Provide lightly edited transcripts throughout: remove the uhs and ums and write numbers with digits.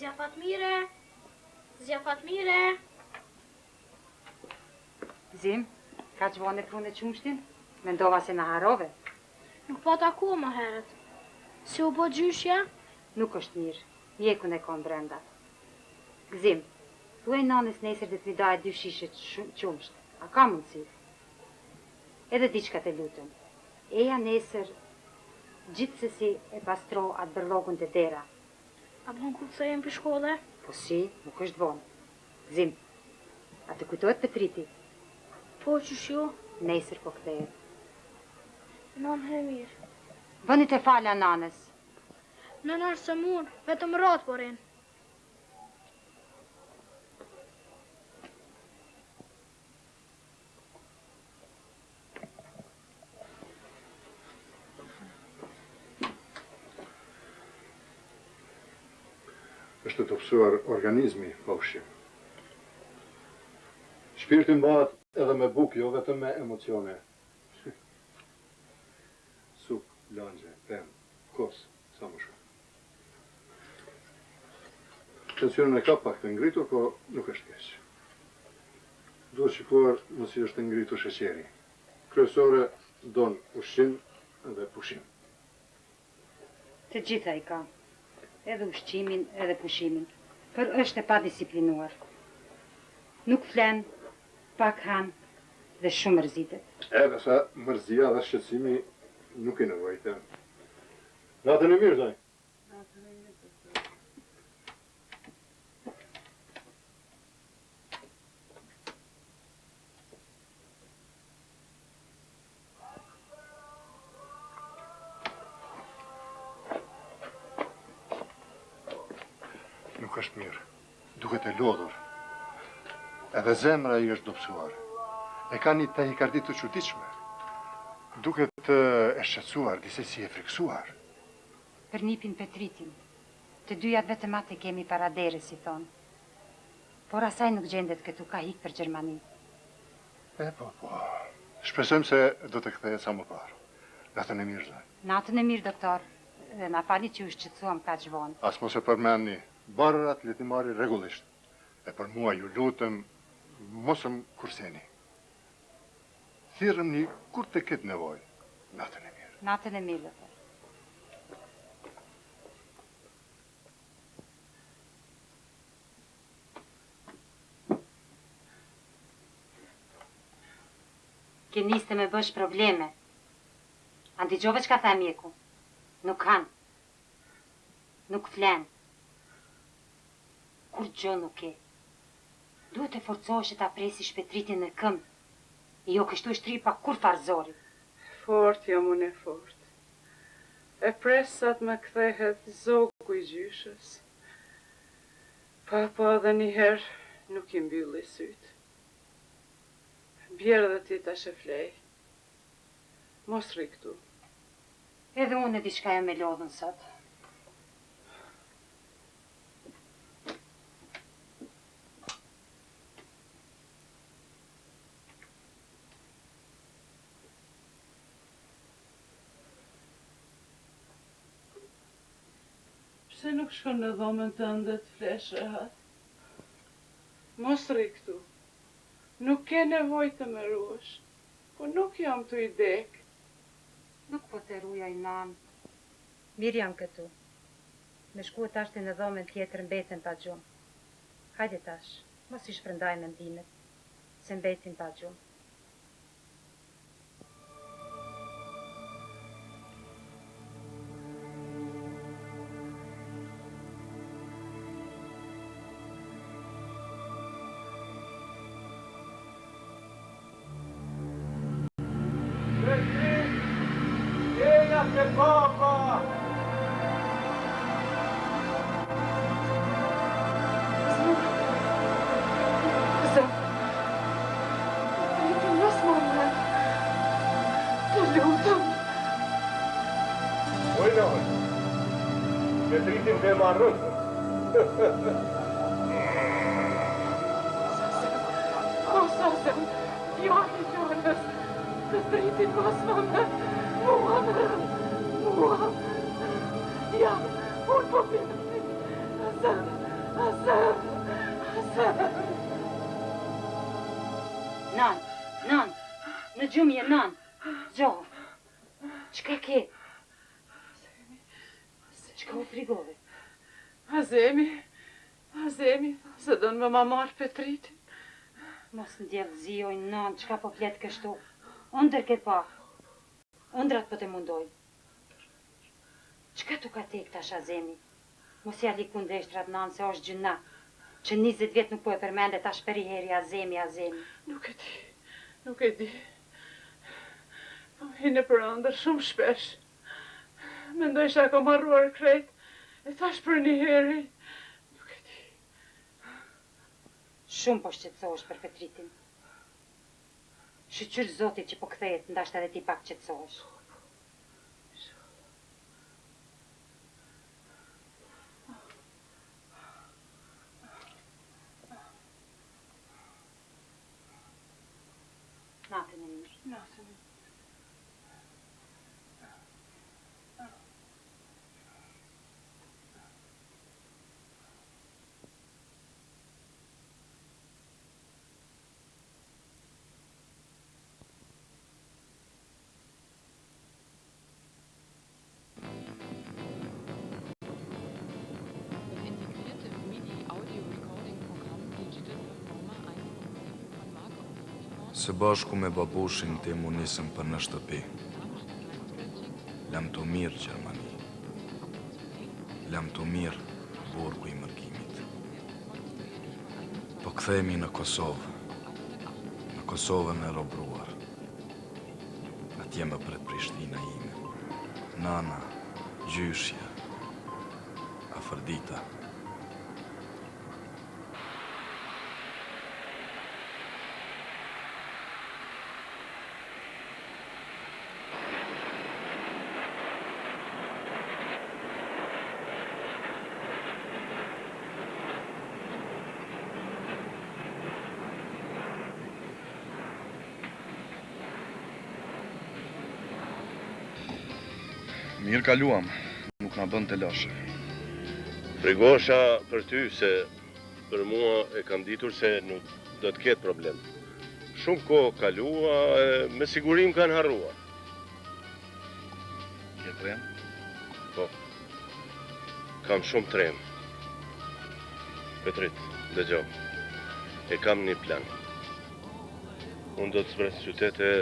Zja Fatmire. Zim, ka që vonë e prune qumshtin? Mendova se në harove. Nuk pa taku më herët. Si u bo gjyshja? Nuk është mirë. Mjekun e kom brenda. Gzim, thuaj nanës nesër dhe t'mi daje 2 shishe qumsht. A ka mundësi? Edhe diçka të lutëm. Eja nesër gjithsesi e pastro atë bërlogun të dera. A bon ku të jem për shkolle? Po si, nuk është vonë. Gzim, a të kujtojt Petriti? Po që shju? Nesër po kthehet. Nan he mirë. Vëni të falja nanës. Në nërë së mund, vetëm ratë porin. Është të pësuar organizmi, pa ushqim. Shpirtin bëhet edhe me bukë, jo vetëm me emocione. Sup, langje, pemë, kos, sa më shumë. Tensionin e ka pak të ngritur, po nuk është keq. Duhet shikuar nësi është ngritur sheqeri. Kryesore don ushqim dhe pushim. Të gjitha i ka. Edhe ushqimin, edhe pushimin, për është e pa disiplinuar. Nuk flen, pak han dhe shumë mërzitet. Edhe sa mërzia dhe shqetësimi nuk i nevojte. Natën e mirë, zaj. Nuk është mirë. Duket e lodhur. Edhe zemra i është dobësuar. E ka një tahikardi të çuditshme. Duket e shqetësuar, disesi e friksuar. Për nipin Petritin, të dyjat vetëm atë kemi para dere, si thonë. Por asaj nuk gjendet këtu, ka hik për Gjermani. Po. Shpresojmë se do të kthehet sa më parë. Natën e mirë, zaj. Natën e mirë, doktor. Dhe na fali që u shqetësuam kaq vonë. As mos e përmendni. Barrat le t'i marri rregullisht. E për mua ju lutem, mos më kurseni. Thirrni kur të ketë nevojë. Natën e mirë. Natën e mirë, doktor. Ke niste me bësh probleme. Andigjove që ka tha mjeku? Nuk kanë. Nuk flenë. Kur gjë nuk e. Duhet të forcohesh ta presish Petritin në këmbë. Jo kështu është tripa kur farzori. Fort jam unë e fort. E presat me kthehet zogu i gjyshës. Pa edhe njëherë nuk i mbylli sytë. Bjerë dhe ti ta sheflej. Mos rri këtu. Edhe unë e diçka jam me lodhën sot. Pse nuk shkon në dhomën tënde të flesh rehat? Mos rri këtu. Nuk ke nevojë të më ruash, po nuk jam të i dek. Nuk po të rujaj, nan. Mirë jam këtu. Me shku tash të në dhomën tjetër mbeten pa gjumë. Hajde tash, mos i shpërndaj mendimet, se mbetin pa gjumë. Petritin dhe marrën. Sasem, jaki gjonës, Petritin masmame, mua. Ja, unë po pjetë, Sasem. gjumje, nan. Gjohë. Qka ke? Qka u frigove? Azemi, se do në më marë Petritin. Mos në djevë zioj, nan, qka po fletë kështu? Ndër ke pa. Ndrat po të mundoj. Qka tu ka te këtash Azemi? Mos ja li kundreshtrat nan, se është gjëna. Që 20 vjetë nuk po e përmende tash për i heri Azemi. Nuk e di. Po hine për ndër shumë shpesh. Mendoj që ako marruar krejt, e tash për një heri. Nuk e di. Shumë po shqetësohesh për Petritin. Shqyr Zotit që po kthehet, ndashtë edhe ti pak qetësohesh. Natën e mirë. Natën e mirë. Së bashku me babushin tim u nisëm për në shtëpi. Lam të mirë Gjermani. Lam të mirë burgu i mërkimit. Po kthehemi në Kosovë. Në Kosovën e robruar. Atje më pret Prishtina ime. Nana, gjyshja, Afërdita. Mirë kaluam, nuk na bën të lashe. Frigosha për ty se për mua e kam ditur se nuk do të ketë problem. Shumë kohë kalua, me sigurim kanë harruar. Ke trem? Po, kam shumë trem. Petrit, dëgjoj, e kam një plan. Unë do të zbres qytete,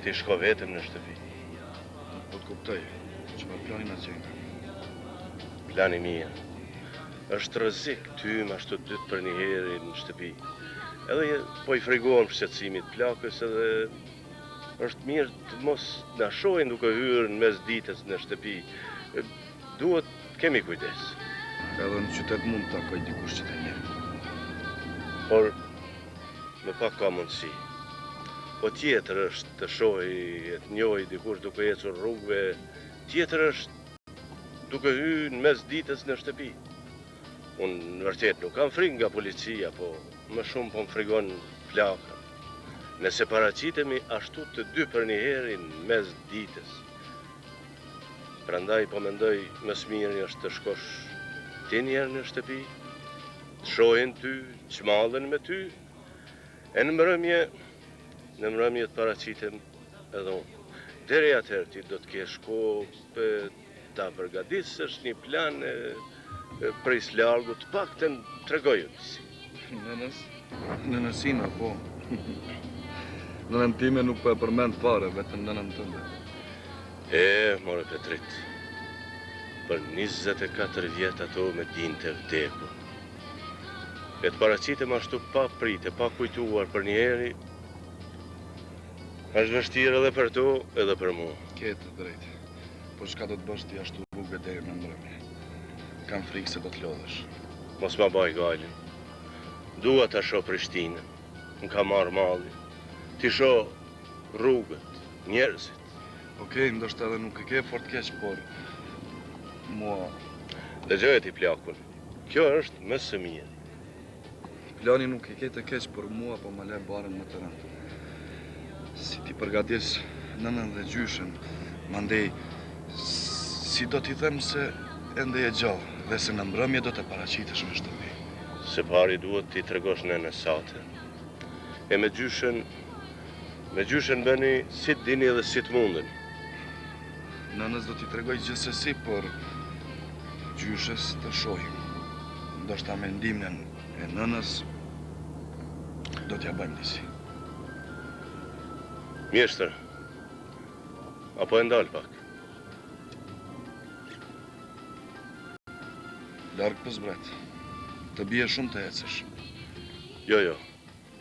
ti shko vetëm në shtëpi. Po të kuptoj, që për planin atë qenë. Plani mija është rrezik ty më ashtu dytë për një herë në shtëpi. Edhe po i frigohem shqetësimit plakës edhe është mirë të mos na shohin duke hyrë në mes ditës në shtëpi. Duhet kemi kujdes. Edhe në qytet mund të takoj dikush që të njeh. Por më pak ka mundësi. Po tjetër është të shohi e të njohi dikush duke ecur rrugëve, tjetër është duke hyrë në mes ditës në shtëpi. Unë vërtet nuk kam frikë nga policia, po më shumë po më frigon plaka. Nëse paraqitemi ashtu të dy për një herë në mes ditës. Prandaj po mendoj më së miri është të shkosh ti një herë në shtëpi, të shohin ty, të shmallen me ty, e në mbrëmje të paraqitem edhe unë. Deri atëherë ti do të kesh kohë ta përgatisësh një plan prej largu të paktën tregoju si. Nënësina, po. Nënën time nuk po e përmend fare, vetëm nënën tënde. More Petrit, për 24 vjet ato me dinte vdekur. E të paraqitem ashtu pa prite, pa kujtuar për një heri, është vështirë edhe për tu, edhe për mua. Ketë drejt. Po çka do të bësh ti ashtu rrugë deri në mbrëmje? Kam frikë se do të lodhesh. Mos ma baj galin. Dua ta shoh Prishtinën. Më ka marrë malli. Ti shoh rrugët, njerëzit. Okej, ndoshta edhe nuk e ke fort keq, por mua Dëgjoj ti plakun. Kjo është më së miri. plani nuk e ke të keq, por mua po më le barën më të rëndë. Si ti përgatis nënën dhe gjyshen, mandej si do t'i them se ende e gjallë dhe se në mbrëmje do të paraqitesh në shtëpi. Se pari duhet ti tregosh nënës sate. E me gjyshen Me gjyshen bëni si të dini dhe si të mundeni. Nënës do t'i tregoj gjithsesi, por gjyshes të shohim. Ndoshta me ndihmën e nënës do t'ja bëjmë disi. Mjeshtër, apo e ndalë pak? Larg për zbret. Të bie shumë të ecësh. Jo,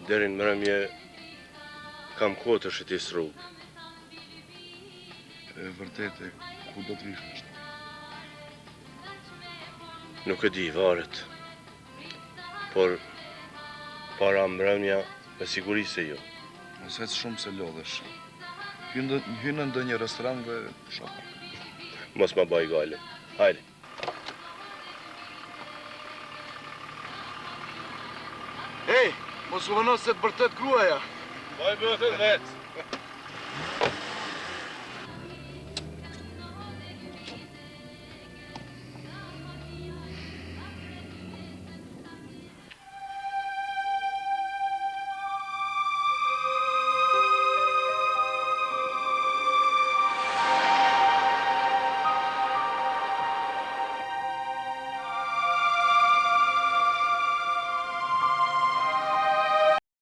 deri në mbrëmje kam kohë të shëtis rrugë. E vërtetë, ku do t'vish është? Nuk e di, varet. Por para mbrëmja me siguri se jo. Mos ec shumë se lodhesh. Hynë në ndonjë restoran dhe shohë. Mos ma baj gale. Hajde. Ej, mos u vënos se të bërtet gruaja. Baj bëhet vetë.